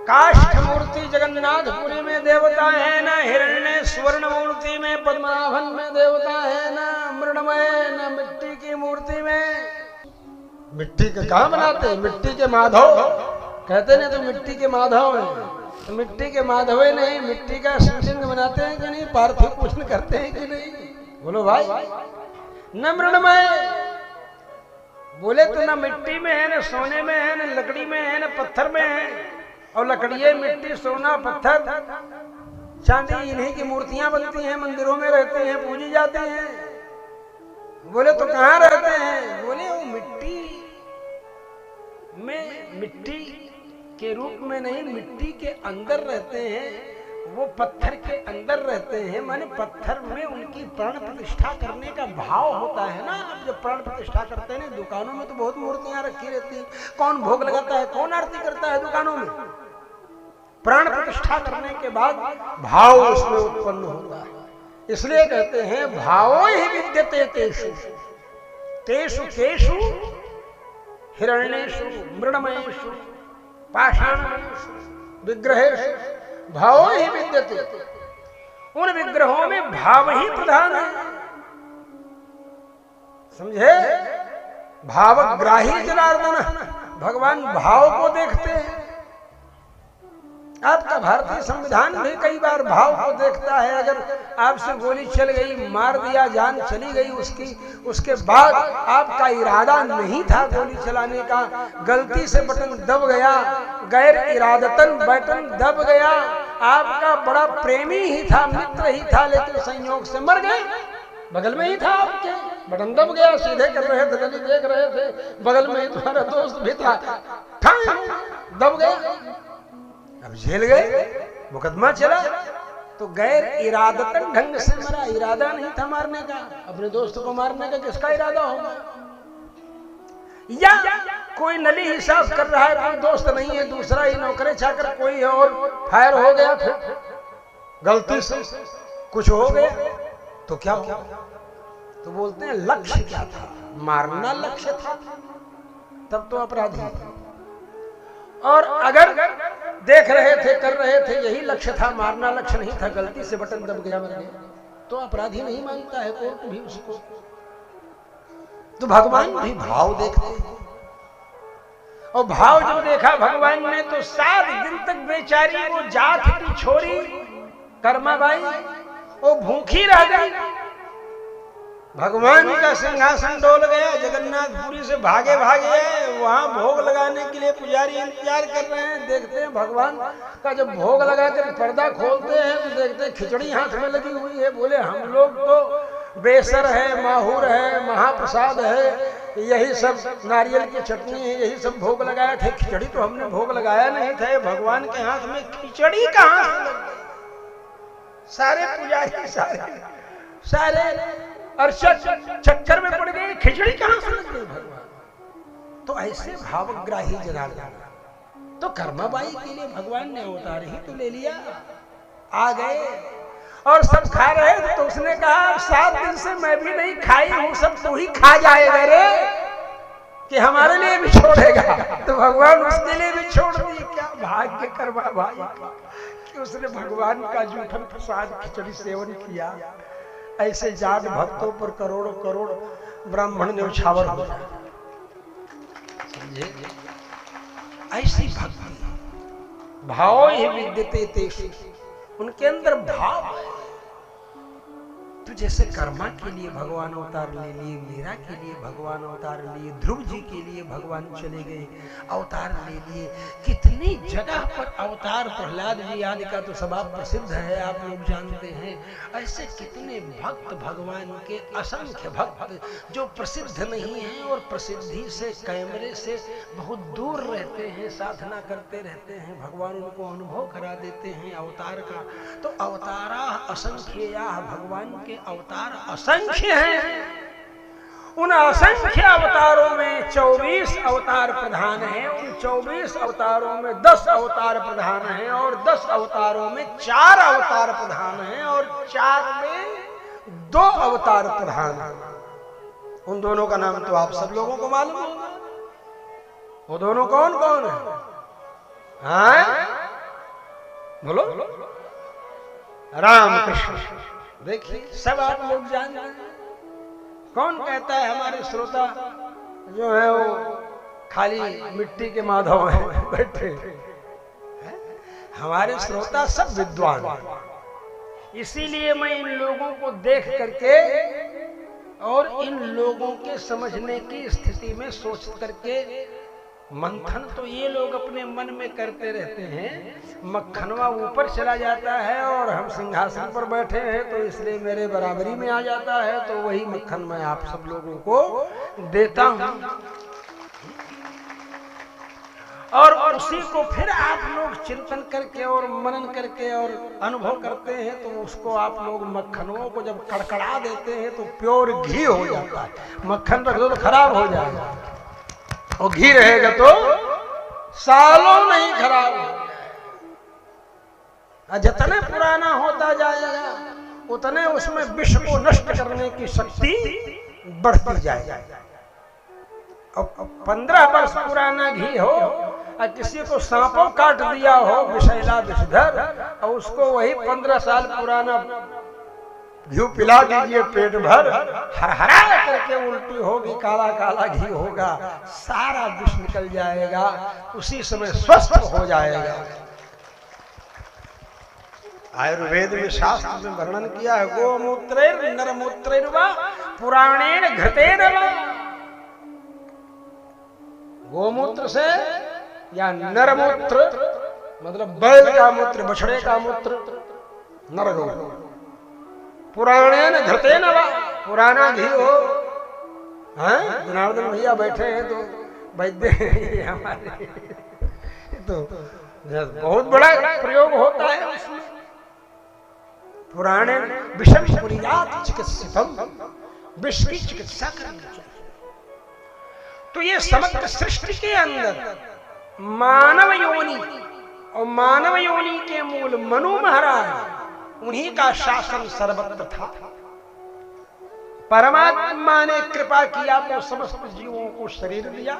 काष्ठ मूर्ति जगन्नाथपुरी में देवता है ना, हिरण्य स्वर्ण मूर्ति में, पद्मनाभन में देवता है ना, मृणमय न मिट्टी की मूर्ति में। मिट्टी के कहाँ बनाते हैं? मिट्टी के माधव कहते नहीं तो मिट्टी के माधव है, तो मिट्टी के माधव नहीं, मिट्टी का शिवलिंग बनाते हैं कि नहीं, पार्थिव पूजन करते हैं कि नहीं? बोलो भाई। न मृणमय बोले तो न मिट्टी में है, न सोने में है, न लकड़ी में है, न पत्थर में है। और लकड़ी, मिट्टी, सोना, पत्थर, चांदी, इन्हीं की मूर्तियां बनती हैं, मंदिरों में रहती हैं, पूजी जाती हैं। बोले तो कहाँ रहते हैं? बोले वो मिट्टी में, मिट्टी के रूप में नहीं, मिट्टी के अंदर रहते हैं, वो पत्थर के अंदर रहते हैं। माने पत्थर में उनकी प्राण प्रतिष्ठा करने का भाव होता है ना। अब जब प्राण प्रतिष्ठा करते हैं, दुकानों में तो बहुत मूर्तियां रखी रहती हैं, कौन भोग लगाता है, कौन आरती करता है दुकानों में? प्राण प्रतिष्ठा करने के बाद भाव उसमें उत्पन्न होता है। इसलिए कहते हैं भावो ही विद्यते तेषु तेषु केषु हिरण्येषु मृणमयेषु पाषाणमयेषु विग्रहेषु भावो ही विद्यते। उन विग्रहों में भाव ही प्रधान है, समझे? भावग्राही जनार्दन, भगवान भाव को देखते हैं। आपका भारतीय संविधान भी कई बार भाव को देखता है। अगर आपसे गोली चल गई, मार दिया, जान चली गई उसकी, उसके बाद आपका इरादा नहीं था गोली चलाने का, गलती से बटन दब गया, गैर इरादतन बटन दब गया, आपका बड़ा प्रेमी ही था, मित्र ही था, लेकिन संयोग से मर गए, बगल में ही था आपके, बटन दब गया, सीधे कर रहे थे, गली देख रहे थे, बगल में ही तुम्हारा दोस्त भी था, दब गया, अब झेल गए, मुकदमा चला, तो गैर इरादतन ढंग से मरा, इरादा नहीं था मारने का, अपने दोस्त को मारने का किसका इरादा होगा? या कोई नली हिसाब कर रहा है, कोई दोस्त नहीं है, दूसरा ही नौकरे चाकर कोई है, और फायर हो गया, फिर गलती से कुछ हो गया तो क्या हो? तो बोलते हैं लक्ष्य क्या था? मारना लक्ष्य था, तब तो अपराधी है। और अगर देख रहे थे, कर रहे थे, यही लक्ष्य था, मारना लक्ष्य नहीं था, गलती से बटन दब गया, मर गया, तो अपराधी नहीं मानता है कोर्ट भी उसको। तो भगवान भी भाव देखते हैं, और भाव जो देखा भगवान ने, तो 7 दिन तक बेचारी वो जात की छोरी कर्माबाई वो भूखी रह गई। भगवान का सिंहासन डोल गया, जगन्नाथपुरी से भागे भागे वहां भोग लगाने के लिए पुजारी इंतजार कर रहे हैं। देखते हैं भगवान का जब भोग लगाकर पर्दा खोलते हैं तो देखते हैं खिचड़ी हाथ में लगी हुई है। बोले हम लोग तो बेसर है, माहूर है, महाप्रसाद है, यही सब नारियल की चटनी है, यही सब भोग लगाए थे, खिचड़ी तो हमने भोग लगाया नहीं था। भगवान के हाथ में खिचड़ी कहां से लग गई? सारे पुजारी सारे अर्चक चक्कर में पड़ गए, खिचड़ी कहां से लग गई भगवान? तो ऐसे भावग्राही जनार्दन। तो कर्माबाई के लिए भगवान ने अवतार ही तो ले लिया। आ गए और सब खा रहे थे, तो उसने कहा 7 दिन से मैं भी नहीं खाई हूं, सब तू ही खा जाएगा रे, कि हमारे लिए भी छोड़ेगा। तो भगवान उसके लिए भी छोड़ दिए। क्या भाग्य कर्माबाई कि उसने भगवान का जूठन प्रसाद खिचड़ी सेवन किया। ऐसे जाट भक्तों पर करोड़ों करोड़ ब्राह्मण न्यौछावर हो जाए, समझे? ऐसी भक्ति भाव ही विद्यते तेषु, उनके अंदर भाव है। तो जैसे कर्मा के लिए भगवान अवतार ले लिए, मीरा के लिए भगवान अवतार लिए, ध्रुव जी के लिए भगवान चले गए अवतार ले लिए, कितनी जगह पर अवतार, प्रहलाद जी आदि का तो सब प्रसिद्ध है, आप लोग जानते हैं। ऐसे कितने भक्त भगवान के, असंख्य भक्त जो प्रसिद्ध नहीं हैं और प्रसिद्धि से, कैमरे से बहुत दूर रहते हैं, साधना करते रहते हैं, भगवान उनको अनुभव करा देते हैं अवतार का। तो अवतारा असंख्य, भगवान के अवतार असंख्य हैं। उन असंख्य अवतारों में 24 अवतार प्रधान हैं, उन 24 अवतारों में 10 अवतार प्रधान हैं, और 10 अवतारों में 4 अवतार प्रधान हैं, और 4 में 2 अवतार प्रधान हैं। उन दोनों का नाम तो आप सब लोगों को मालूम होगा। वो दोनों कौन कौन है? हाँ? बोलो राम कृष्ण। देखिए सब आप लोग जानते हैं। कौन कहता है हमारे श्रोता जो है वो खाली मिट्टी के माधव हैं बैठे? हमारे श्रोता सब विद्वान। इसीलिए मैं इन लोगों को देख करके और इन लोगों के समझने की स्थिति में सोच करके मंथन तो ये लोग अपने मन में करते रहते हैं, मक्खनवा ऊपर चला जाता है और हम सिंहासन पर बैठे हैं तो इसलिए मेरे बराबरी में आ जाता है, तो वही मक्खन मैं आप सब लोगों को देता हूं और उसी को फिर आप लोग चिंतन करके और मनन करके और अनुभव करते हैं तो उसको आप लोग मक्खनों को जब कड़कड़ा देते हैं तो प्योर घी हो जाता है। मक्खन रख दो तो खराब हो जाएगा और घी रहेगा तो सालों नहीं खराब हो। जितने पुराना होता जाएगा उतने उसमें विष को नष्ट करने की शक्ति बढ़ती जाएगी। अब 15 वर्ष पुराना घी हो और किसी को सांपों काट दिया हो विषैला विषधर और उसको वही 15 साल पुराना घी पिला दीजिए पेट भर, हरहरा करके उल्टी होगी, काला काला घी होगा, सारा विष निकल जाएगा, उसी समय स्वस्थ हो जाएगा। आयुर्वेद में शास्त्र में वर्णन किया है गोमूत्रेर नरमूत्रेर वा पुराणेन घृतेन वा। गोमूत्र से या नरमूत्र मतलब बैल का मूत्र, बछड़े का मूत्र, नरगौ, पुराणेन घृतेन वा, पुराना घी हो। हैं जनार्दन भैया बैठे हैं तो वैद्य हमारे तो बहुत बड़ा प्रयोग होता है उसमें। पुराने विषम पुरियात चिकित्सितम, विष की चिकित्सा करनी चाहिए। तो ये समग्र सृष्टि के अंदर मानव योनि और मानव योनि के मूल मनु महाराज, उन्हीं का शासन सर्वत्र था। परमात्मा ने कृपा किया तो समस्त जीवों को शरीर दिया,